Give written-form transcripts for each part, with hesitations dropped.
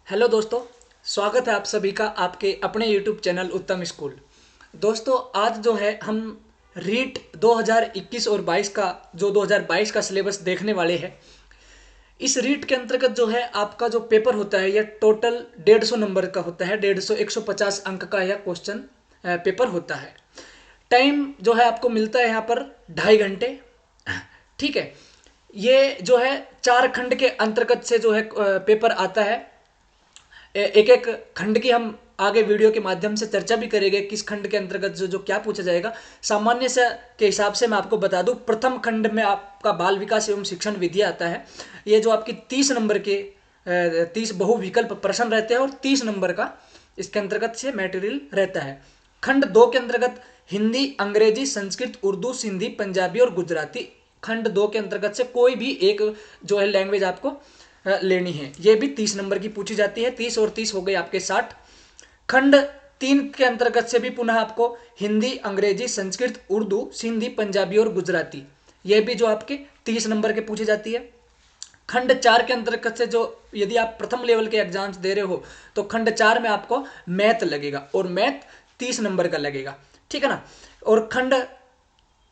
Hello दोस्तों, स्वागत है आप सभी का आपके अपने यूट्यूब चैनल उत्तम स्कूल। दोस्तों आज जो है हम रीट 2021 और 22 का जो 2022 का सिलेबस देखने वाले हैं। इस रीट के अंतर्गत जो है आपका जो पेपर होता है यह टोटल 150 नंबर का होता है। 150 अंक का यह क्वेश्चन पेपर होता है। टाइम जो है आपको मिलता है यहाँ पर 2.5 घंटे। ठीक है, ये जो है 4 खंड के अंतर्गत से जो है पेपर आता है। एक एक खंड की हम आगे वीडियो के माध्यम से चर्चा भी करेंगे, किस खंड के अंतर्गत जो जो क्या पूछा जाएगा। सामान्य से के हिसाब से मैं आपको बता दूं, प्रथम खंड में आपका बाल विकास एवं शिक्षण विधि आता है। ये जो आपकी 30 नंबर के 30 बहुविकल्प प्रश्न रहते हैं और 30 नंबर का इसके अंतर्गत से मटेरियल रहता है। खंड 2 के अंतर्गत हिंदी, अंग्रेजी, संस्कृत, उर्दू, सिंधी, पंजाबी और गुजराती। खंड 2 के अंतर्गत से कोई भी एक जो है लैंग्वेज आपको लेनी है। ये भी 30 नंबर की पूछी जाती है। 30 और 30 हो गए आपके 60। खंड 3 के अंतर्गत से भी पुनः आपको हिंदी, अंग्रेजी, संस्कृत, उर्दू, सिंधी, पंजाबी और गुजराती, ये भी जो आपके 30 नंबर के पूछी जाती है। खंड 4 के अंतर्गत से जो यदि आप प्रथम लेवल के एग्जाम्स दे रहे हो तो खंड 4 में आपको मैथ लगेगा और मैथ 30 नंबर का लगेगा। ठीक है ना। और खंड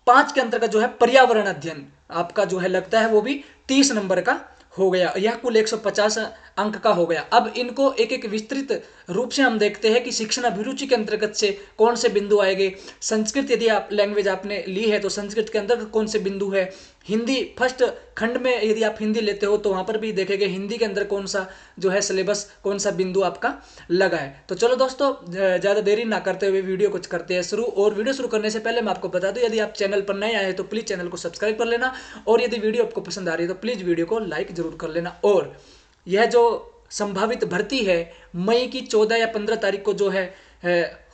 5 के अंतर्गत जो है पर्यावरण अध्ययन आपका जो है लगता है, वो भी 30 नंबर का हो गया। यह कुल 150 अंक का हो गया। अब इनको एक एक विस्तृत रूप से हम देखते हैं कि शिक्षण अभिरुचि के अंतर्गत से कौन से बिंदु आएंगे। संस्कृत यदि आप लैंग्वेज आपने ली है तो संस्कृत के अंदर कौन से बिंदु है। हिंदी फर्स्ट खंड में यदि आप हिंदी लेते हो तो वहां पर भी देखेंगे हिंदी के अंदर कौन सा जो है सिलेबस, कौन सा बिंदु आपका लगा है। तो चलो दोस्तों, ज़्यादा देरी ना करते हुए वीडियो कुछ करते हैं शुरू। और वीडियो शुरू करने से पहले मैं आपको बता दूं, यदि आप चैनल पर नए आए हैं तो प्लीज़ चैनल को सब्सक्राइब कर लेना, और यदि वीडियो आपको पसंद आ रही है तो प्लीज़ वीडियो को लाइक जरूर कर लेना। और यह जो संभावित भर्ती है मई की 14 या 15 तारीख को जो है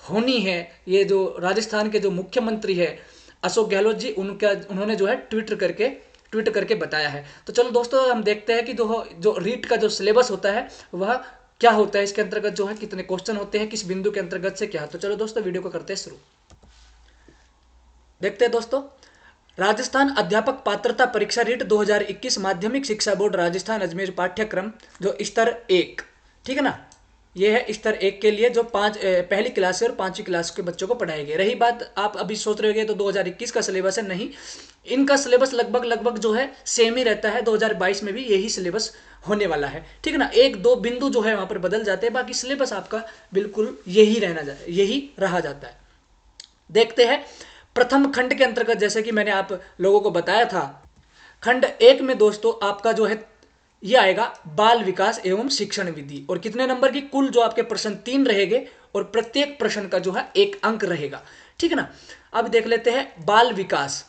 होनी है, ये जो राजस्थान के जो मुख्यमंत्री है अशोक गहलोत जी, उन्होंने जो है ट्वीट करके बताया है। तो चलो दोस्तों, हम देखते हैं कि जो रीट का जो सिलेबस होता है वह क्या होता है, इसके अंतर्गत जो है कितने क्वेश्चन होते हैं, किस बिंदु के अंतर्गत से क्या। तो चलो दोस्तों, वीडियो को करते हैं शुरू। देखते हैं दोस्तों, राजस्थान अध्यापक पात्रता परीक्षा रीट 2021 माध्यमिक शिक्षा बोर्ड राजस्थान अजमेर पाठ्यक्रम जो स्तर 1, ठीक है ना। ये है स्तर 1 के लिए जो पहली क्लास से और 5वीं क्लास के बच्चों को पढ़ाएंगे। रही बात, आप अभी सोच रहे होंगे तो 2021 का सिलेबस है, नहीं, इनका सिलेबस लगभग जो है सेम ही रहता है। 2022 में भी यही सिलेबस होने वाला है, ठीक है ना। एक दो बिंदु जो है वहां पर बदल जाते हैं, बाकी सिलेबस आपका बिल्कुल यही रहा जाता है। देखते हैं प्रथम खंड के अंतर्गत, जैसे कि मैंने आप लोगों को बताया था, खंड 1 में दोस्तों आपका जो है ये आएगा बाल विकास एवं शिक्षण विधि। और कितने नंबर की, कुल जो आपके प्रश्न 3 रहेंगे और प्रत्येक प्रश्न का जो है 1 अंक रहेगा, ठीक है ना। अब देख लेते हैं बाल विकास,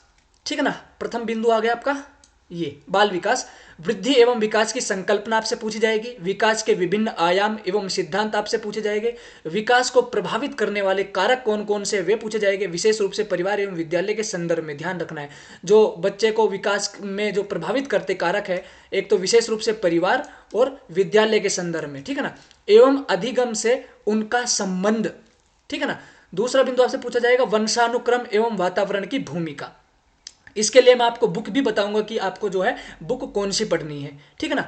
ठीक है ना। प्रथम बिंदु आ गया आपका ये बाल विकास। वृद्धि एवं विकास की संकल्पना आपसे पूछी जाएगी। विकास के विभिन्न आयाम एवं सिद्धांत आपसे पूछे जाएंगे। विकास को प्रभावित करने वाले कारक कौन कौन से वे पूछे जाएंगे। विशेष रूप से परिवार एवं विद्यालय के संदर्भ में ध्यान रखना है, जो बच्चे को विकास में जो प्रभावित करते कारक है, एक तो विशेष रूप से परिवार और विद्यालय के संदर्भ में, ठीक है ना, एवं अधिगम से उनका संबंध, ठीक है ना। दूसरा बिंदु आपसे पूछा जाएगा वंशानुक्रम एवं वातावरण की भूमिका। इसके लिए मैं आपको बुक भी बताऊंगा कि आपको जो है बुक कौन सी पढ़नी है, ठीक है ना।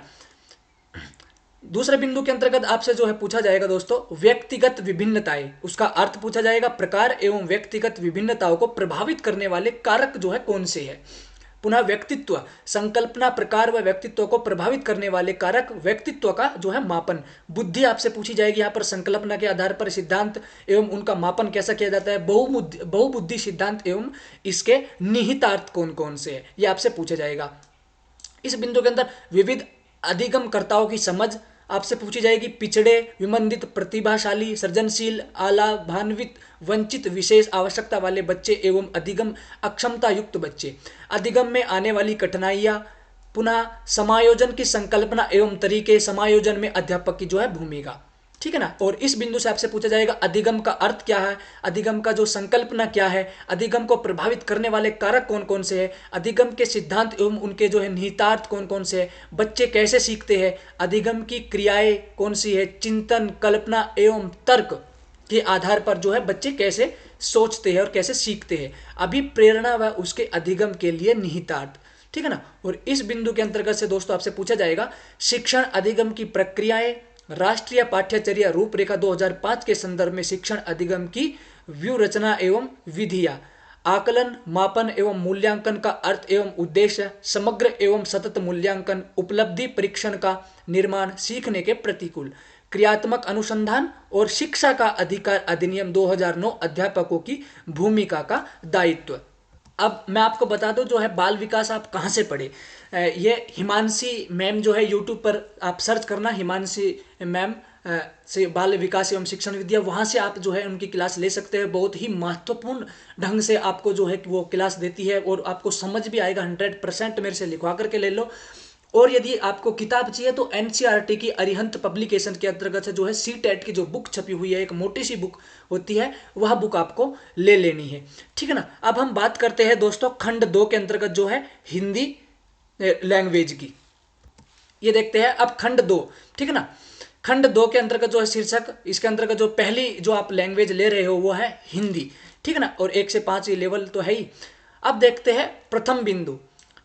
दूसरे बिंदु के अंतर्गत आपसे जो है पूछा जाएगा दोस्तों व्यक्तिगत विभिन्नताएं, उसका अर्थ पूछा जाएगा। प्रकार एवं व्यक्तिगत विभिन्नताओं को प्रभावित करने वाले कारक जो है कौन से है। पुनः व्यक्तित्व, संकल्पना, प्रकार व व्यक्तित्व को प्रभावित करने वाले कारक, व्यक्तित्व का जो है मापन। बुद्धि आपसे पूछी जाएगी यहाँ पर, संकल्पना के आधार पर सिद्धांत एवं उनका मापन कैसा किया जाता है। बहुबुद्धि सिद्धांत एवं इसके निहितार्थ कौन कौन से है, ये आपसे पूछा जाएगा। इस बिंदु के अंदर विविध अधिगमकर्ताओं की समझ आपसे पूछी जाएगी। पिछड़े, विमंदित, प्रतिभाशाली, सृजनशील, आलाभान्वित, वंचित, विशेष आवश्यकता वाले बच्चे एवं अधिगम अक्षमता युक्त बच्चे। अधिगम में आने वाली कठिनाइयाँ। पुनः समायोजन की संकल्पना एवं तरीके, समायोजन में अध्यापक की जो है भूमिका, ठीक है ना। और इस बिंदु से आपसे पूछा जाएगा अधिगम का अर्थ क्या है, अधिगम का जो संकल्पना क्या है, अधिगम को प्रभावित करने वाले कारक कौन कौन से हैं, अधिगम के सिद्धांत एवं उनके जो है निहितार्थ कौन कौन से हैं, बच्चे कैसे सीखते हैं, अधिगम की क्रियाएं कौन सी है, चिंतन, कल्पना एवं तर्क के आधार पर जो है बच्चे कैसे सोचते हैं और कैसे सीखते हैं, अभिप्रेरणा व उसके अधिगम के लिए निहितार्थ, ठीक है ना। और इस बिंदु के अंतर्गत से दोस्तों आपसे पूछा जाएगा शिक्षण अधिगम की प्रक्रियाएं, राष्ट्रीय पाठ्यचर्या रूपरेखा 2005 के संदर्भ में शिक्षण अधिगम की व्यू रचना एवं विधियां, आकलन, मापन एवं मूल्यांकन का अर्थ एवं उद्देश्य, समग्र एवं सतत मूल्यांकन, उपलब्धि परीक्षण का निर्माण, सीखने के प्रतिकूल, क्रियात्मक अनुसंधान और शिक्षा का अधिकार अधिनियम 2009, अध्यापकों की भूमिका का दायित्व। अब मैं आपको बता दूं, जो है बाल विकास आप कहाँ से पढ़े। ये हिमांशी मैम जो है यूट्यूब पर आप सर्च करना, हिमांशी मैम से बाल विकास एवं शिक्षण विद्या, वहाँ से आप जो है उनकी क्लास ले सकते हैं। बहुत ही महत्वपूर्ण ढंग से आपको जो है वो क्लास देती है और आपको समझ भी आएगा। 100% मेरे से लिखवा करके ले लो। और यदि आपको किताब चाहिए तो एनसीईआरटी की अरिहंत पब्लिकेशन के अंतर्गत से जो है सीटेट की जो बुक छपी हुई है, एक मोटी सी बुक होती है, वह बुक आपको ले लेनी है। ठीक है ना। अब हम बात करते हैं दोस्तों खंड 2 के अंतर्गत जो है हिंदी लैंग्वेज की। ये देखते हैं अब खंड 2। ठीक है ना। खंड 2 के अंतर्गत जो है शीर्षक, इसके अंतर्गत जो पहली जो आप लैंग्वेज ले रहे हो वो है हिंदी। ठीक है ना। और 1 से 5 ये लेवल तो है ही। अब देखते हैं प्रथम बिंदु,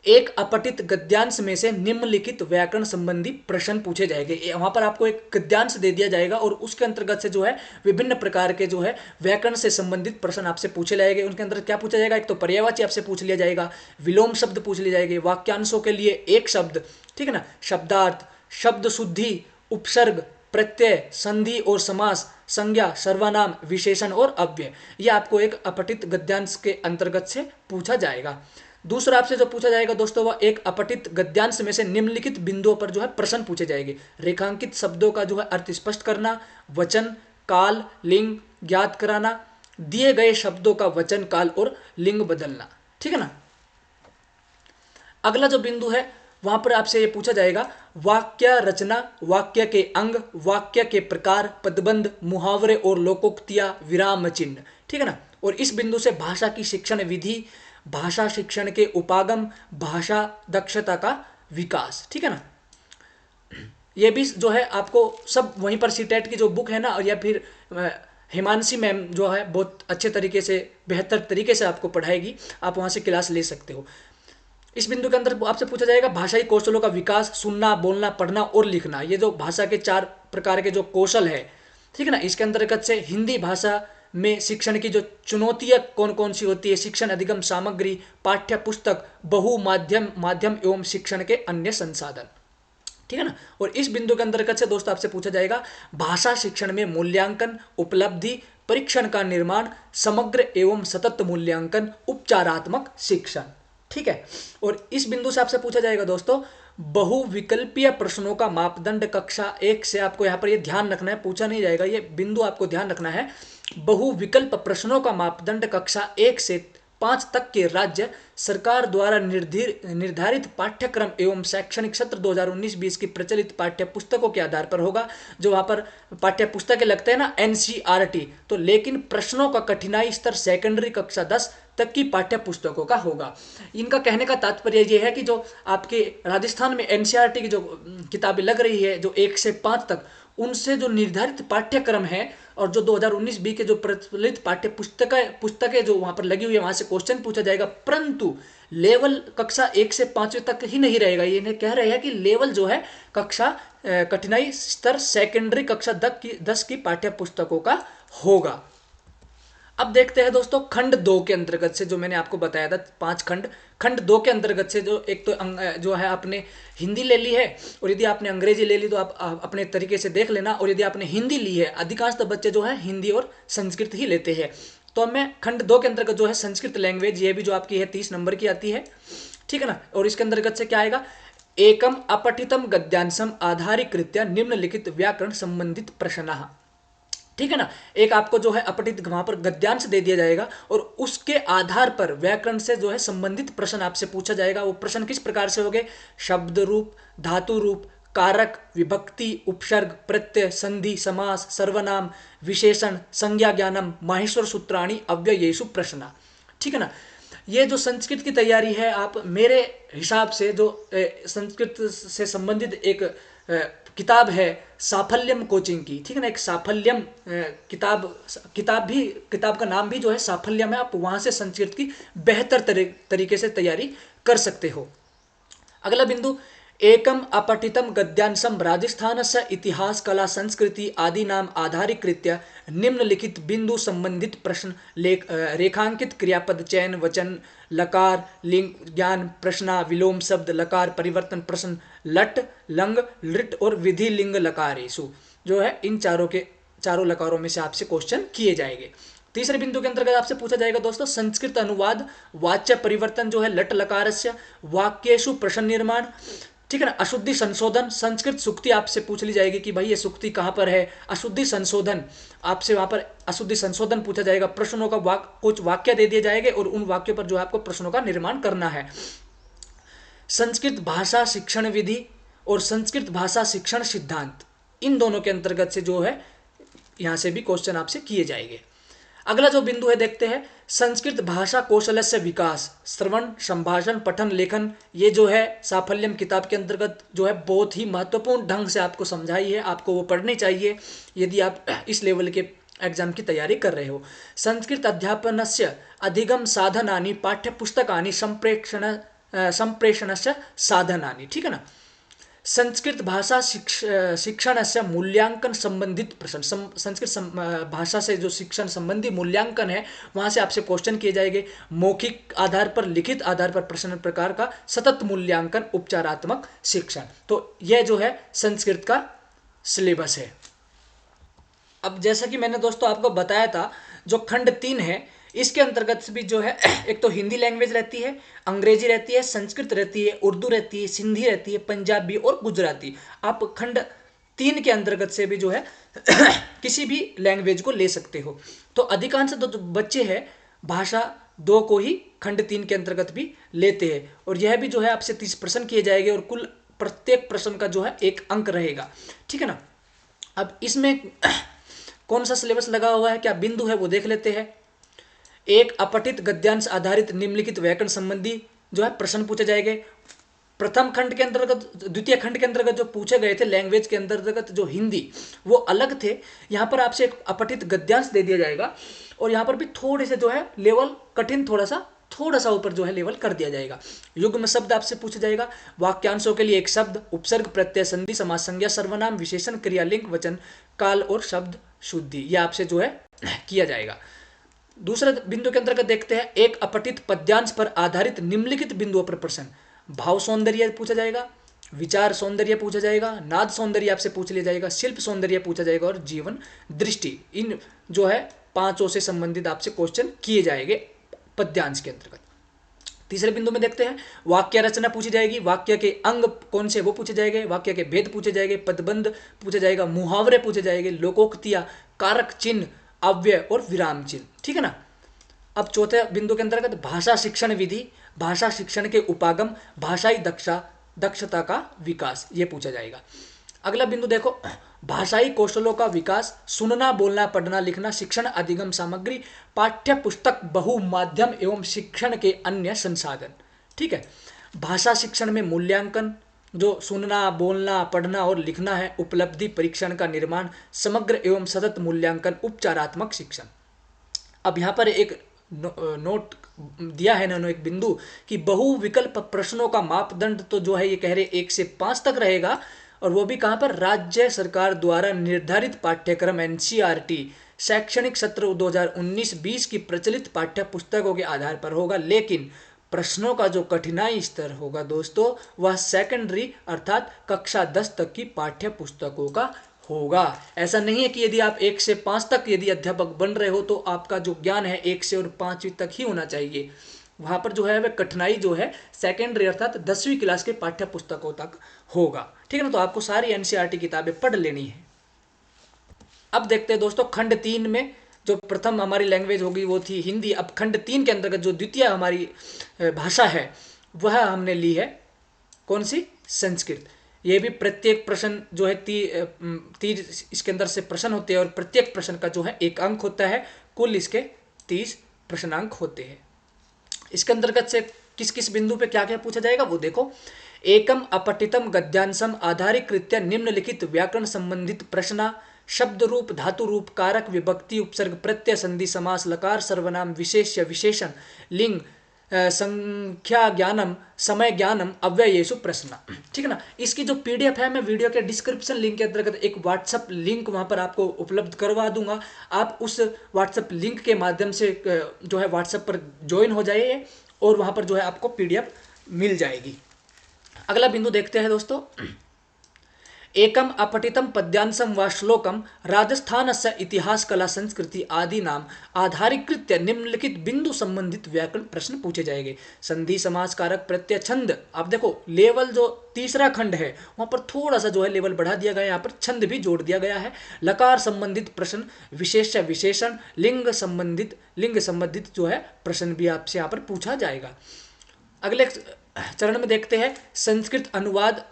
एक अपठित गद्यांश में से निम्नलिखित व्याकरण संबंधी प्रश्न पूछे जाएंगे। वहां पर आपको एक गद्यांश दे दिया जाएगा और उसके अंतर्गत से जो है विभिन्न प्रकार के जो है व्याकरण से संबंधित प्रश्न आपसे पूछे जाएंगे। उनके अंदर क्या पूछा जाएगा, एक तो पर्यायवाची आपसे पूछ लिया जाएगा, विलोम शब्द पूछ लिए जाएंगे, वाक्यांशों के लिए एक शब्द, ठीक है ना, शब्दार्थ, शब्द शुद्धि, उपसर्ग, प्रत्यय, संधि और समास, संज्ञा, सर्वनाम, विशेषण और अव्यय, ये आपको एक अपठित गद्यांश के अंतर्गत से पूछा जाएगा। दूसरा आपसे जो पूछा जाएगा दोस्तों, वह एक अपठित गद्यांश में से निम्नलिखित बिंदुओं पर जो है प्रश्न पूछे जाएंगे। रेखांकित शब्दों का जो है अर्थ स्पष्ट करना, वचन, काल, लिंग ज्ञात कराना, दिए गए शब्दों का वचन, काल और लिंग बदलना। ठीक है ना। अगला जो बिंदु है वहां पर आपसे ये पूछा जाएगा वाक्य रचना, वाक्य के अंग, वाक्य के प्रकार, पदबंध, मुहावरे और लोकोक्तियां, विराम चिन्ह। ठीक है ना। और इस बिंदु से भाषा की शिक्षण विधि, भाषा शिक्षण के उपागम, भाषा दक्षता का विकास। ठीक है ना। ये भी जो है आपको सब वहीं पर सीटेट की जो बुक है ना, और या फिर हिमांशी मैम जो है बहुत अच्छे तरीके से, बेहतर तरीके से आपको पढ़ाएगी, आप वहां से क्लास ले सकते हो। इस बिंदु के अंदर आपसे पूछा जाएगा भाषाई कौशलों का विकास, सुनना, बोलना, पढ़ना और लिखना। ये जो भाषा के 4 प्रकार के जो कौशल है, ठीक है ना, इसके अंतर्गत से हिंदी भाषा में शिक्षण की जो चुनौतियां कौन कौन सी होती है, शिक्षण अधिगम सामग्री, पाठ्य पुस्तक, बहु माध्यम माध्यम एवं शिक्षण के अन्य संसाधन। ठीक है ना। और इस बिंदु के अंतर्गत से दोस्तों आपसे पूछा जाएगा भाषा शिक्षण में मूल्यांकन, उपलब्धि परीक्षण का निर्माण, समग्र एवं सतत मूल्यांकन, उपचारात्मक शिक्षण। ठीक है। और इस बिंदु से आपसे पूछा जाएगा दोस्तों बहुविकल्पीय प्रश्नों का मापदंड कक्षा 1 से, आपको यहाँ पर ये ध्यान रखना है, पूछा नहीं जाएगा, ये बिंदु आपको ध्यान रखना है। बहुविकल्प प्रश्नों का मापदंड कक्षा 1 से 5 तक के राज्य सरकार द्वारा निर्धारित पाठ्यक्रम एवं शैक्षणिक सत्र 2019-20 की प्रचलित पाठ्य पुस्तकों के आधार पर होगा। जो वहाँ पर पाठ्य पुस्तकें लगते हैं ना एनसीईआरटी, तो लेकिन प्रश्नों का कठिनाई स्तर सेकेंडरी कक्षा 10 तक की पाठ्य पुस्तकों का होगा। इनका कहने का तात्पर्य यह है कि जो आपके राजस्थान में एनसीईआरटी की जो किताबें लग रही है जो 1 से 5 तक, उनसे जो निर्धारित पाठ्यक्रम है और जो 2019-20 के जो प्रचलित पाठ्य पुस्तकें जो वहां पर लगी हुई है, वहां से क्वेश्चन पूछा जाएगा। परंतु लेवल कक्षा 1 से 5वीं तक ही नहीं रहेगा। ये कह रहे हैं कि लेवल जो है कक्षा कठिनाई स्तर सेकेंडरी कक्षा 10 की पाठ्य पुस्तकों का होगा। अब देखते हैं दोस्तों खंड 2 के अंतर्गत से, जो मैंने आपको बताया था 5 खंड, खंड 2 के अंतर्गत से जो एक तो जो है आपने हिंदी ले ली है, और यदि आपने अंग्रेजी ले ली तो आप अपने तरीके से देख लेना, और यदि आपने हिंदी ली है, अधिकांश तो बच्चे जो है हिंदी और संस्कृत ही लेते हैं। तो अब मैं खंड 2 के अंतर्गत जो है संस्कृत लैंग्वेज, ये भी जो आपकी है 30 नंबर की आती है। ठीक है ना। और इसके अंतर्गत से क्या आएगा, एकम अपठितम गद्यांशम आधारीकृत्य निम्नलिखित व्याकरण संबंधित प्रश्न। ठीक है ना। एक आपको जो है अपठित वहां पर गद्यांश दे दिया जाएगा और उसके आधार पर व्याकरण से जो है संबंधित प्रश्न आपसे पूछा जाएगा। वो प्रश्न किस प्रकार से होंगे, शब्द रूप, धातु रूप, कारक, विभक्ति, उपसर्ग, प्रत्यय, संधि, समास, सर्वनाम, विशेषण, संज्ञा ज्ञानम, माहेश्वर सूत्राणि, अव्ययेषु प्रश्न। ठीक है ना। ये जो संस्कृत की तैयारी है, आप मेरे हिसाब से जो संस्कृत से संबंधित एक किताब है साफल्यम कोचिंग की, ठीक है ना, एक साफल्यम किताब का नाम भी जो है साफल्यम है। आप वहां से संस्कृत की बेहतर तरीके से तैयारी कर सकते हो। अगला बिंदु, एकम अपठितम गद्यांशम राजस्थानस्य इतिहास कला संस्कृति आदि नाम आधारीकृत्य निम्नलिखित बिंदु संबंधित प्रश्न रेखांकित क्रियापद चयन वचन लकार लिंग ज्ञान प्रश्ना विलोम शब्द लकार परिवर्तन प्रश्न लट लंग लृट और विधि लिंग लकारेषु जो है इन चारों लकारों में से आपसे क्वेश्चन किए जाएंगे। तीसरे बिंदु के अंतर्गत आपसे पूछा जाएगा दोस्तों संस्कृत अनुवाद वाच्य परिवर्तन जो है लट लकारस्य वाक्येषु प्रश्न निर्माण, ठीक है ना। अशुद्धि संशोधन संस्कृत सुक्ति आपसे पूछ ली जाएगी कि भाई ये सुक्ति कहां पर है। अशुद्धि संशोधन आपसे वहां पर अशुद्धि संशोधन पूछा जाएगा। प्रश्नों का कुछ वाक्य दे दिए जाएंगे और उन वाक्यों पर जो है आपको प्रश्नों का निर्माण करना है। संस्कृत भाषा शिक्षण विधि और संस्कृत भाषा शिक्षण सिद्धांत इन दोनों के अंतर्गत से जो है यहां से भी क्वेश्चन आपसे किए जाएंगे। अगला जो बिंदु है देखते हैं संस्कृत भाषा कौशल से विकास श्रवण संभाषण पठन लेखन। ये जो है साफल्यम किताब के अंतर्गत जो है बहुत ही महत्वपूर्ण ढंग से आपको समझाई है, आपको वो पढ़नी चाहिए यदि आप इस लेवल के एग्जाम की तैयारी कर रहे हो। संस्कृत अध्यापनस्य अधिगम साधनानि पाठ्यपुस्तकानि संप्रेषणस्य साधनानि, ठीक है ना। संस्कृत भाषा शिक्षण से मूल्यांकन संबंधित प्रश्न संस्कृत भाषा से जो शिक्षण संबंधी मूल्यांकन है वहां से आपसे क्वेश्चन किए जाएंगे। मौखिक आधार पर लिखित आधार पर प्रश्न प्रकार का सतत मूल्यांकन उपचारात्मक शिक्षण। तो यह जो है संस्कृत का सिलेबस है। अब जैसा कि मैंने दोस्तों आपको बताया था जो खंड 3 है इसके अंतर्गत भी जो है एक तो हिंदी लैंग्वेज रहती है, अंग्रेजी रहती है, संस्कृत रहती है, उर्दू रहती है, सिंधी रहती है, पंजाबी और गुजराती। आप खंड 3 के अंतर्गत से भी जो है किसी भी लैंग्वेज को ले सकते हो। तो अधिकांश जो बच्चे हैं भाषा 2 को ही खंड 3 के अंतर्गत भी लेते हैं और यह भी जो है आपसे 30 प्रश्न किए जाएंगे और कुल प्रत्येक प्रश्न का जो है 1 अंक रहेगा, ठीक है ना। अब इसमें कौन सा सिलेबस लगा हुआ है, क्या बिंदु है वो देख लेते हैं। एक अपठित गद्यांश आधारित निम्नलिखित व्याकरण संबंधी जो है प्रश्न पूछे जाएंगे। प्रथम खंड के अंतर्गत द्वितीय खंड के अंतर्गत जो पूछे गए थे लैंग्वेज के अंतर्गत जो हिंदी वो अलग थे। यहाँ पर आपसे एक अपठित गद्यांश दे दिया जाएगा और यहाँ पर भी थोड़े से जो है लेवल कठिन थोड़ा सा ऊपर जो है लेवल कर दिया जाएगा। युग्म शब्द आपसे पूछा जाएगा। वाक्यांशों के लिए एक शब्द उपसर्ग प्रत्यय संधि समास संज्ञा सर्वनाम विशेषण क्रियालिंग वचन काल और शब्द शुद्धि ये आपसे जो है किया जाएगा। दूसरे बिंदु के अंतर्गत देखते हैं एक अपठित पद्यांश पर आधारित निम्नलिखित बिंदुओं पर प्रश्न। भाव सौंदर्य पूछा जाएगा, विचार सौंदर्य पूछा जाएगा, नाद सौंदर्य आपसे पूछ लिया जाएगा, शिल्प सौंदर्य पूछा जाएगा और जीवन दृष्टि। इन जो है 5 से संबंधित आपसे क्वेश्चन किए जाएंगे पद्यांश के अंतर्गत। तीसरे बिंदु में देखते हैं वाक्य रचना पूछी जाएगी। वाक्य के अंग कौन से वो पूछे जाएंगे, वाक्य के भेद पूछे जाएंगे, पदबंध पूछे जाएगा, मुहावरे पूछे जाएंगे, लोकोक्तियां, कारक चिन्ह, अव्यय और विराम चिन्ह, ठीक है ना। अब चौथे बिंदु के अंतर्गत भाषा शिक्षण विधि, भाषा शिक्षण के उपागम, भाषाई दक्षता का विकास ये पूछा जाएगा। अगला बिंदु देखो भाषाई कौशलों का विकास, सुनना बोलना पढ़ना लिखना, शिक्षण अधिगम सामग्री, पाठ्य पुस्तक बहुमाध्यम एवं शिक्षण के अन्य संसाधन, ठीक है। भाषा शिक्षण में मूल्यांकन जो सुनना बोलना पढ़ना और लिखना है, उपलब्धि परीक्षण का निर्माण, समग्र एवं सतत मूल्यांकन, उपचारात्मक शिक्षण। अब यहाँ पर एक नोट दिया है इन्होंने एक बिंदु कि बहुविकल्प प्रश्नों का मापदंड तो जो है ये कह रहे 1 से 5 तक रहेगा और वो भी कहाँ पर राज्य सरकार द्वारा निर्धारित पाठ्यक्रम एनसीईआरटी शैक्षणिक सत्र 2019-20 की प्रचलित पाठ्य पुस्तकों के आधार पर होगा। लेकिन प्रश्नों का जो कठिनाई स्तर होगा दोस्तों वह सेकेंडरी अर्थात कक्षा 10 तक की पाठ्य पुस्तकों का होगा। ऐसा नहीं है कि यदि आप 1 से 5 तक यदि अध्यापक बन रहे हो तो आपका जो ज्ञान है 1 से और 5वीं तक ही होना चाहिए। वहां पर जो है वह कठिनाई जो है सेकेंडरी अर्थात 10वीं क्लास के पाठ्य पुस्तकों तक होगा, ठीक है ना। तो आपको सारी एनसीईआरटी किताबें पढ़ लेनी है। अब देखते हैं दोस्तों खंड 3 में जो प्रथम हमारी लैंग्वेज होगी वो थी हिंदी। अब खंड 3 के अंतर्गत जो द्वितीय हमारी भाषा है वह हमने ली है कौन सी, संस्कृत। ये भी प्रत्येक प्रश्न जो है 30 इसके अंदर से प्रश्न होते हैं और प्रत्येक प्रश्न का जो है 1 अंक होता है। कुल इसके 30 प्रश्नांक होते हैं। इसके अंतर्गत से किस किस बिंदु पे क्या क्या पूछा जाएगा वो देखो। एकम अपठितम गद्यांशम आधारीकृत्य निम्नलिखित व्याकरण संबंधित प्रश्न शब्द रूप धातु रूप कारक विभक्ति उपसर्ग प्रत्यय संधि समास लकार सर्वनाम विशेष्य विशेषण लिंग संख्या ज्ञानम समय ज्ञानम अव्ययेषु प्रश्न। ठीक है ना। इसकी जो पीडीएफ है मैं वीडियो के डिस्क्रिप्शन लिंक के अंतर्गत एक व्हाट्सअप लिंक वहां पर आपको उपलब्ध करवा दूंगा। आप उस व्हाट्सअप लिंक के माध्यम से जो है व्हाट्सएप पर ज्वाइन हो जाइए और वहां पर जो है आपको पीडीएफ मिल जाएगी। अगला बिंदु देखते हैं दोस्तों। एकम अपठितम पद्यांशम व श्लोकम राजस्थानस्य इतिहास कला संस्कृति आदि नाम आधारीकृत्य निम्नलिखित बिंदु संबंधित व्याकरण प्रश्न पूछे जाएंगे। संधि समास कारक प्रत्यय छंद। आप देखो लेवल जो तीसरा खंड है वहां पर थोड़ा सा जो है लेवल बढ़ा दिया गया है, यहाँ पर छंद भी जोड़ दिया गया है। लकार संबंधित प्रश्न, विशेष्य विशेषण, लिंग संबंधित जो है प्रश्न भी आपसे यहाँ पर पूछा जाएगा। अगले चरण में देखते हैं संस्कृत अनुवाद,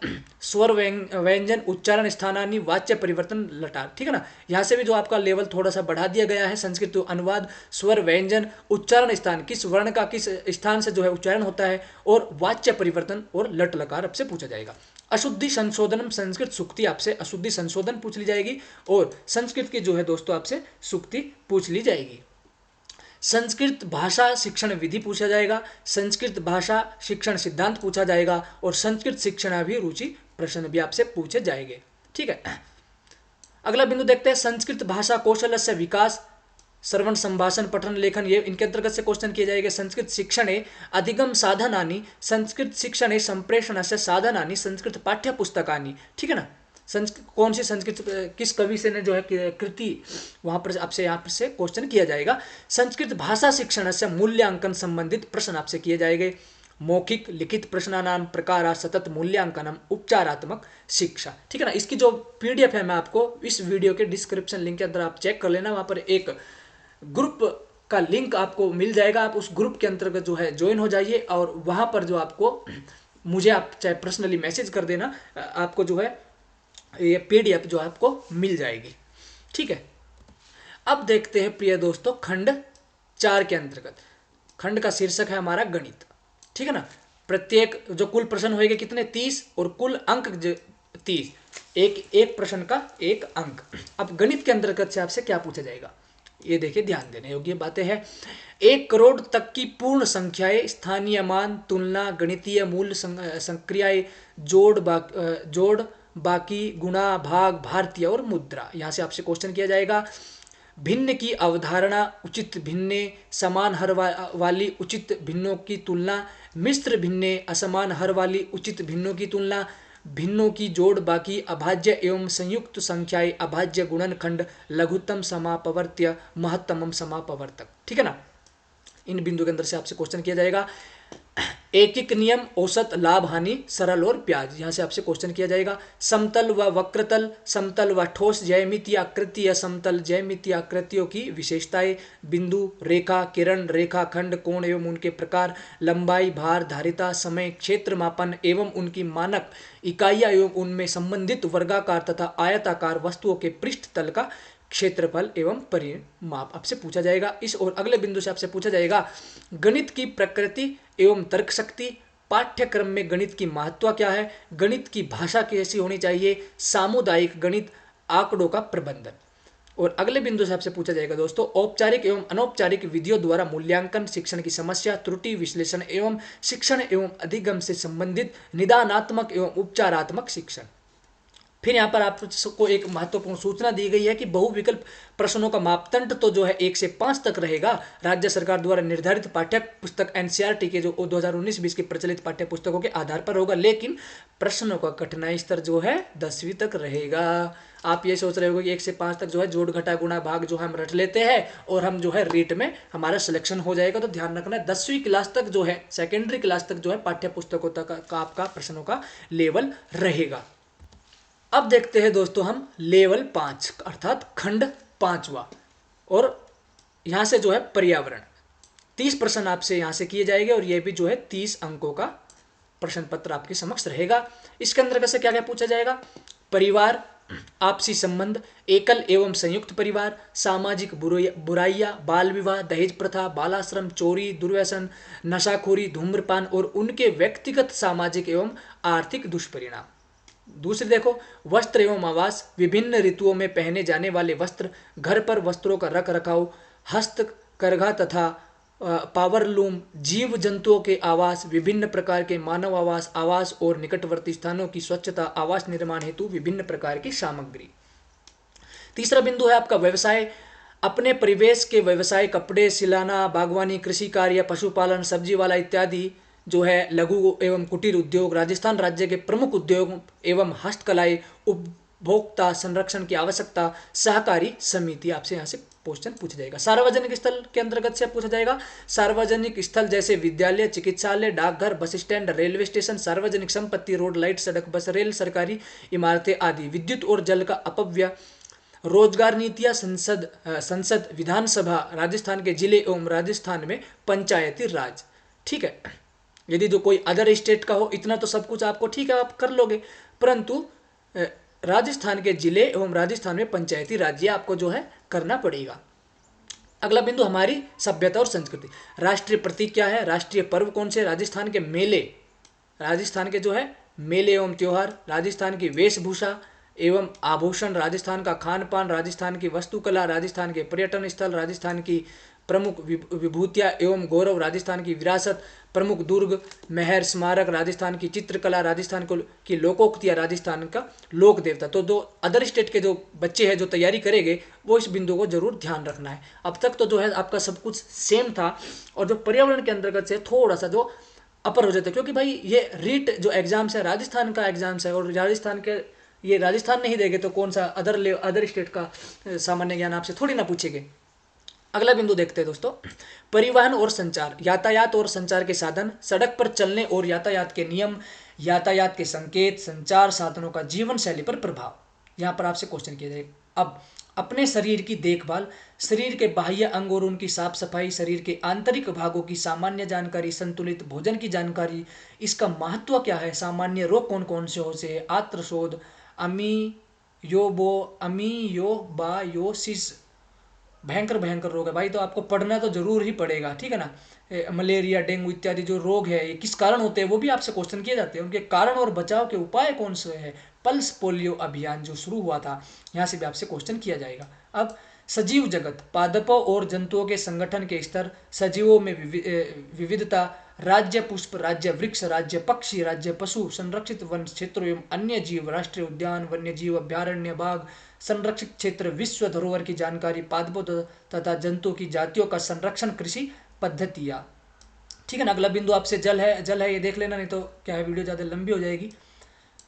स्वर व्यंजन उच्चारण स्थानानी वाच्य परिवर्तन लटार। ठीक है ना। यहाँ से भी जो आपका लेवल थोड़ा सा बढ़ा दिया गया है। संस्कृत अनुवाद, स्वर व्यंजन उच्चारण स्थान, किस वर्ण का किस स्थान से जो है उच्चारण होता है, और वाच्य परिवर्तन और लट लकार आपसे पूछा जाएगा। अशुद्धि संशोधनम, संस्कृत सुक्ति आपसे अशुद्धि संशोधन पूछ ली जाएगी और संस्कृत की जो है दोस्तों आपसे सुक्ति पूछ ली जाएगी। संस्कृत भाषा शिक्षण विधि पूछा जाएगा, संस्कृत भाषा शिक्षण सिद्धांत पूछा जाएगा और संस्कृत शिक्षण अभिरुचि प्रश्न भी आपसे पूछे जाएंगे। ठीक है। अगला बिंदु देखते हैं संस्कृत भाषा कौशल से विकास, श्रवण संभाषण पठन लेखन, ये इनके अंतर्गत से क्वेश्चन किए जाएंगे। संस्कृत शिक्षणे अधिगम साधनानि, संस्कृत शिक्षणे संप्रेषण से साधनानि, संस्कृत पाठ्य पुस्तकानि। ठीक है ना। कौन सी संस्कृत किस कवि से ने जो है कृति वहां पर आपसे यहाँ पर से क्वेश्चन किया जाएगा। संस्कृत भाषा शिक्षण से मूल्यांकन संबंधित प्रश्न आपसे किए जाएंगे। मौखिक लिखित प्रश्नानाम प्रकार सतत मूल्यांकनम उपचारात्मक शिक्षा। ठीक है ना। इसकी जो पीडीएफ है मैं आपको इस वीडियो के डिस्क्रिप्शन लिंक के अंदर आप चेक कर लेना। वहां पर एक ग्रुप का लिंक आपको मिल जाएगा। आप उस ग्रुप के अंतर्गत जो है ज्वाइन हो जाइए और वहां पर जो आपको मुझे आप चाहे पर्सनली मैसेज कर देना, आपको जो है ये पीडीएफ जो आपको मिल जाएगी। ठीक है। अब देखते हैं प्रिय दोस्तों खंड 4 के अंतर्गत। खंड का शीर्षक है हमारा गणित। ठीक है ना। प्रत्येक जो कुल प्रश्न होंगे कितने 30 और कुल अंक 30, एक प्रश्न का 1 अंक। अब गणित के अंतर्गत से आपसे क्या पूछा जाएगा ये देखिए, ध्यान देने योग्य बातें हैं। 1 करोड़ तक की पूर्ण संख्याएं, स्थानीय मान, तुलना, गणितीय मूल संक्रियाएं, जोड़ बाकी, गुणा, भाग, भारतीय और मुद्रा। यहाँ से आपसे क्वेश्चन किया जाएगा। भिन्न की अवधारणा, उचित भिन्ने, समान हर वाली उचित भिन्नों की तुलना, मिश्र भिन्ने, असमान हर वाली उचित भिन्नों की तुलना, भिन्नों की जोड़ बाकी, अभाज्य एवं संयुक्त संख्याएं, अभाज्य गुणनखंड, लघुत्तम समापवर्त्य, महत्तम समापवर्तक। ठीक है ना। इन बिंदु के अंदर से आपसे क्वेश्चन किया जाएगा। एक नियम, औसत, लाभ, हानि, सरल और ब्याज, यहां से आपसे क्वेश्चन किया जाएगा। समतल व वक्रतल, समतल व ठोस ज्यामितीय आकृति, समतल ज्यामितीय आकृतियों की विशेषताएं, बिंदु, रेखा, किरण, रेखाखंड, कोण एवं उनके प्रकार, लंबाई, भार, धारिता, समय, क्षेत्र मापन एवं उनकी मानक इकाइयां एवं उनमें संबंधित वर्गाकार तथा आयताकार वस्तुओं के पृष्ठ तल का क्षेत्रफल एवं परिमाप आपसे पूछा जाएगा। इस और अगले बिंदु से आपसे पूछा जाएगा गणित की प्रकृति एवं तर्क शक्ति, पाठ्यक्रम में गणित की महत्व क्या है, गणित की भाषा कैसी होनी चाहिए, सामुदायिक गणित, आंकड़ों का प्रबंधन। और अगले बिंदु से आपसे पूछा जाएगा दोस्तों औपचारिक एवं अनौपचारिक विधियों द्वारा मूल्यांकन, शिक्षण की समस्या, त्रुटि विश्लेषण एवं शिक्षण एवं अधिगम से संबंधित निदानात्मक एवं उपचारात्मक शिक्षण। फिर यहाँ पर आपको एक महत्वपूर्ण सूचना दी गई है कि बहुविकल्प प्रश्नों का मापदंड तो जो है 1 से 5 तक रहेगा। राज्य सरकार द्वारा निर्धारित पाठ्य पुस्तक एनसीईआरटी के जो 2019-20 के प्रचलित पाठ्य पुस्तकों के आधार पर होगा, लेकिन प्रश्नों का कठिनाई स्तर जो है 10वीं तक रहेगा। आप ये सोच रहे हो कि 1 से 5 तक जो है जोड़ घटा गुणा भाग जो हम रट लेते हैं और हम जो है रीट में हमारा सिलेक्शन हो जाएगा, तो ध्यान रखना है 10वीं क्लास तक जो है, सेकेंडरी क्लास तक जो है पाठ्य पुस्तकों तक का आपका प्रश्नों का लेवल रहेगा। अब देखते हैं दोस्तों हम लेवल 5 अर्थात खंड 5वां, और यहां से जो है पर्यावरण 30 प्रश्न आपसे यहां से किए जाएंगे और यह भी जो है 30 अंकों का प्रश्न पत्र आपके समक्ष रहेगा। इसके अंतर्गत से क्या क्या पूछा जाएगा, परिवार, आपसी संबंध, एकल एवं संयुक्त परिवार, सामाजिक बुराइयां, बाल विवाह, दहेज प्रथा, बालाश्रम, चोरी, दुर्व्यसन, नशाखोरी, धूम्रपान और उनके व्यक्तिगत सामाजिक एवं आर्थिक दुष्परिणाम। दूसरी देखो वस्त्र एवं आवास, विभिन्न ऋतुओं में पहने जाने वाले वस्त्र, घर पर वस्त्रों का रख रखाव, हस्तकरघा तथा पावर लूम, जीव जंतुओं के आवास, विभिन्न प्रकार के मानव आवास, आवास और निकटवर्ती स्थानों की स्वच्छता, आवास निर्माण हेतु विभिन्न प्रकार की सामग्री। तीसरा बिंदु है आपका व्यवसाय, अपने परिवेश के व्यवसाय, कपड़े सिलाना, बागवानी, कृषि कार्य, पशुपालन, सब्जी वाला इत्यादि जो है लघु एवं कुटीर उद्योग। राजस्थान राज्य के प्रमुख उद्योग एवं हस्तकलाएं, उपभोक्ता संरक्षण की आवश्यकता, सहकारी समिति। आपसे यहाँ से क्वेश्चन पूछा जाएगा। सार्वजनिक स्थल के अंतर्गत से पूछा जाएगा। सार्वजनिक स्थल जैसे विद्यालय, चिकित्सालय, डाकघर, बस स्टैंड, रेलवे स्टेशन, सार्वजनिक संपत्ति, रोड, लाइट, सड़क, बस, रेल, सरकारी इमारतें आदि। विद्युत और जल का अपव्यय, रोजगार नीतियां, संसद विधानसभा, राजस्थान के जिले एवं राजस्थान में पंचायती राज। ठीक है, यदि जो कोई अदर स्टेट का हो, इतना तो सब कुछ आपको ठीक है आप कर लोगे, परंतु राजस्थान के जिले एवं राजस्थान में पंचायती राज्य आपको जो है करना पड़ेगा। अगला बिंदु हमारी सभ्यता और संस्कृति। राष्ट्रीय प्रतीक क्या है, राष्ट्रीय पर्व कौन से, राजस्थान के मेले, राजस्थान के जो है मेले एवं त्योहार, राजस्थान की वेशभूषा एवं आभूषण, राजस्थान का खान पान, राजस्थान की वस्तुकला, राजस्थान के पर्यटन स्थल, राजस्थान की प्रमुख विभूतियाँ एवं गौरव, राजस्थान की विरासत, प्रमुख दुर्ग, महल, स्मारक, राजस्थान की चित्रकला, राजस्थान की लोकोक्तियाँ, राजस्थान का लोक देवता। तो जो अदर स्टेट के जो बच्चे हैं जो तैयारी करेंगे वो इस बिंदु को जरूर ध्यान रखना है। अब तक तो जो है आपका सब कुछ सेम था, और जो पर्यावरण के अंतर्गत से थोड़ा सा जो अपर हो जाता है, क्योंकि भाई ये रीट जो एग्जाम्स है राजस्थान का एग्जाम्स है, और राजस्थान के ये राजस्थान नहीं देंगे तो कौन सा अदर स्टेट का सामान्य ज्ञान आपसे थोड़ी ना पूछेंगे। अगला बिंदु देखते हैं दोस्तों, परिवहन और संचार, यातायात और संचार के साधन, सड़क पर चलने और यातायात के नियम, यातायात के संकेत, संचार साधनों का जीवन शैली पर प्रभाव। यहाँ पर आपसे क्वेश्चन किया जाएगा। अब अपने शरीर की देखभाल, शरीर के बाह्य अंग और उनकी साफ सफाई, शरीर के आंतरिक भागों की सामान्य जानकारी, संतुलित भोजन की जानकारी, इसका महत्व क्या है, सामान्य रोग कौन कौन से हो से, आत्रशोध, अमीयोबायोसिस, भयंकर रोग है भाई, तो आपको पढ़ना तो जरूर ही पड़ेगा, ठीक है ना। मलेरिया, डेंगू इत्यादि जो रोग है ये किस कारण होते हैं वो भी आपसे क्वेश्चन किए जाते हैं, उनके कारण और बचाव के उपाय कौन से हैं। पल्स पोलियो अभियान जो शुरू हुआ था, यहाँ से भी आपसे क्वेश्चन किया जाएगा। अब सजीव जगत, पादपों और जंतुओं के संगठन के स्तर, सजीवों में विविधता, राज्य पुष्प, राज्य वृक्ष, राज्य पक्षी, राज्य पशु, संरक्षित वन क्षेत्रों एवं अन्य जीव, राष्ट्रीय उद्यान, वन्य जीव अभ्यारण्य, बाघ, संरक्षित क्षेत्र, विश्व धरोहर की जानकारी, पादपों तथा जंतुओं की जातियों का संरक्षण, कृषि पद्धतियाँ। ठीक है ना। अगला बिंदु आपसे जल है ये देख लेना, नहीं तो क्या है वीडियो ज़्यादा लंबी हो जाएगी।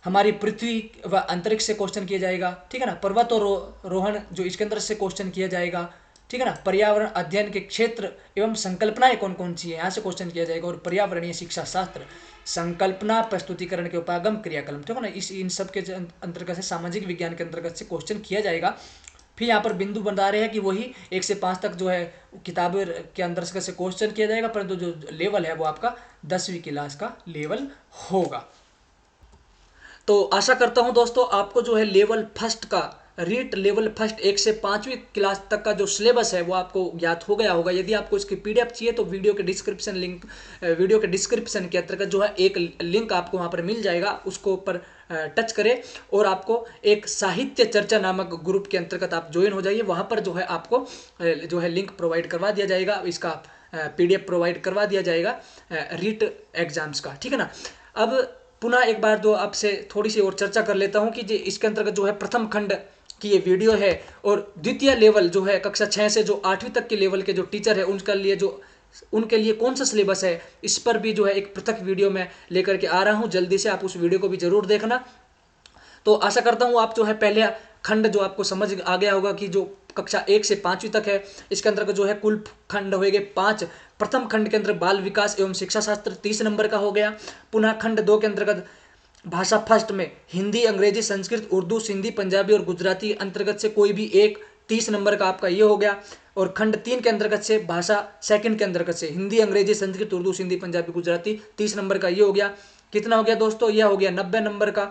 हमारी पृथ्वी व अंतरिक्ष से क्वेश्चन किया जाएगा, ठीक है ना। पर्वत और रोहण जो इसके अंदर से क्वेश्चन किया जाएगा, ठीक है ना। पर्यावरण अध्ययन के क्षेत्र एवं संकल्पनाएं कौन कौन सी है, यहाँ से क्वेश्चन किया जाएगा। और पर्यावरणीय शिक्षा शास्त्र, संकल्पना, प्रस्तुतिकरण के उपागम, क्रियाकलम, ठीक है ना। इन सब के अंतर्गत से सामाजिक विज्ञान के अंतर्गत से क्वेश्चन किया जाएगा। फिर यहाँ पर बिंदु बता रहे हैं कि वही 1 से 5 तक जो है किताबें के अंदर से क्वेश्चन किया जाएगा, परंतु जो लेवल है वो आपका 10वीं क्लास का लेवल होगा। तो आशा करता हूं दोस्तों आपको जो है लेवल फर्स्ट का रीट लेवल फर्स्ट 1 से 5वीं क्लास तक का जो सिलेबस है वो आपको ज्ञात हो गया होगा। यदि आपको इसकी पीडीएफ चाहिए तो वीडियो के डिस्क्रिप्शन के अंतर्गत जो है एक लिंक आपको वहाँ पर मिल जाएगा, उसको ऊपर टच करें और आपको एक साहित्य चर्चा नामक ग्रुप के अंतर्गत आप ज्वाइन हो जाइए। वहाँ पर जो है आपको जो है लिंक प्रोवाइड करवा दिया जाएगा, इसका पीडीएफ प्रोवाइड करवा दिया जाएगा रीट एग्जाम्स का, ठीक है ना। अब पुनः एक बार जो आपसे थोड़ी सी और चर्चा कर लेता हूँ कि इसके अंतर्गत जो है प्रथम खंड की ये वीडियो है, और द्वितीय लेवल जो है कक्षा 6 से जो 8वीं तक के लेवल के जो टीचर है उनके लिए कौन सा सिलेबस है, इस पर भी जो है एक पृथक वीडियो मैं लेकर के आ रहा हूँ। जल्दी से आप उस वीडियो को भी जरूर देखना। तो आशा करता हूँ आप जो है पहले खंड जो आपको समझ आ गया होगा कि जो कक्षा 1 से 5वीं तक है, इसके अंतर्गत जो है कुल खंड होंगे 5। प्रथम खंड के अंदर बाल विकास एवं शिक्षा शास्त्र 30 नंबर का हो गया। पुनः खंड 2 के अंतर्गत भाषा फर्स्ट में हिंदी, अंग्रेजी, संस्कृत, उर्दू, सिंधी, पंजाबी और गुजराती अंतर्गत से कोई भी एक 30 नंबर का आपका ये हो गया। और खंड 3 के अंतर्गत से भाषा सेकंड के अंतर्गत से हिंदी, अंग्रेजी, संस्कृत, उर्दू, सिंधी, पंजाबी, गुजराती 30 नंबर का ये हो गया। कितना हो गया दोस्तों, यह हो गया 90 नंबर का।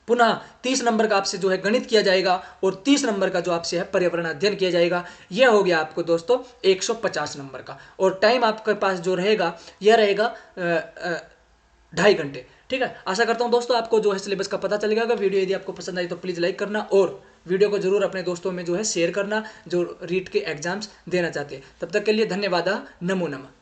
पुनः 30 नंबर का आपसे जो है गणित किया जाएगा और 30 नंबर का जो आपसे है पर्यावरण अध्ययन किया जाएगा। यह हो गया आपको दोस्तों 150 नंबर का। और टाइम आपके पास जो रहेगा यह रहेगा 2.5 घंटे, ठीक है। आशा करता हूं दोस्तों आपको जो है सिलेबस का पता चलेगा। अगर वीडियो यदि आपको पसंद आई तो प्लीज़ लाइक करना और वीडियो को जरूर अपने दोस्तों में जो है शेयर करना, जो रीट के एग्जाम्स देना चाहते हैं। तब तक के लिए धन्यवाद। नमो नमः।